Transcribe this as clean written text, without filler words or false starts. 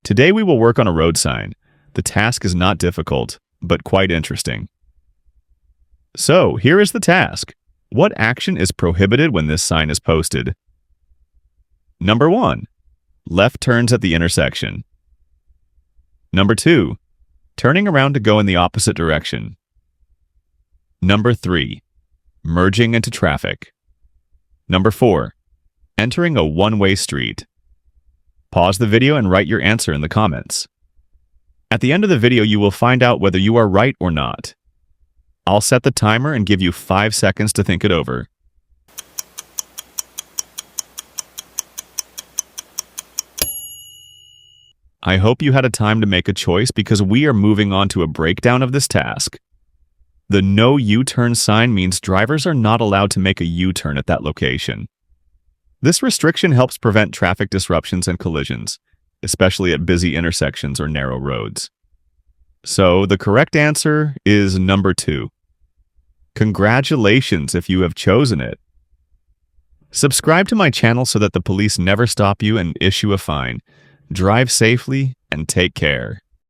Today we will work on a road sign. The task is not difficult, but quite interesting. So, here is the task. What action is prohibited when this sign is posted? Number 1. Left turns at the intersection. Number 2. Turning around to go in the opposite direction. Number 3. Merging into traffic. Number 4. Entering a one-way street. Pause the video and write your answer in the comments. At the end of the video, you will find out whether you are right or not. I'll set the timer and give you 5 seconds to think it over. I hope you had a time to make a choice because we are moving on to a breakdown of this task. The no U-turn sign means drivers are not allowed to make a U-turn at that location. This restriction helps prevent traffic disruptions and collisions, especially at busy intersections or narrow roads. So the correct answer is number 2. Congratulations if you have chosen it. Subscribe to my channel so that the police never stop you and issue a fine. Drive safely and take care.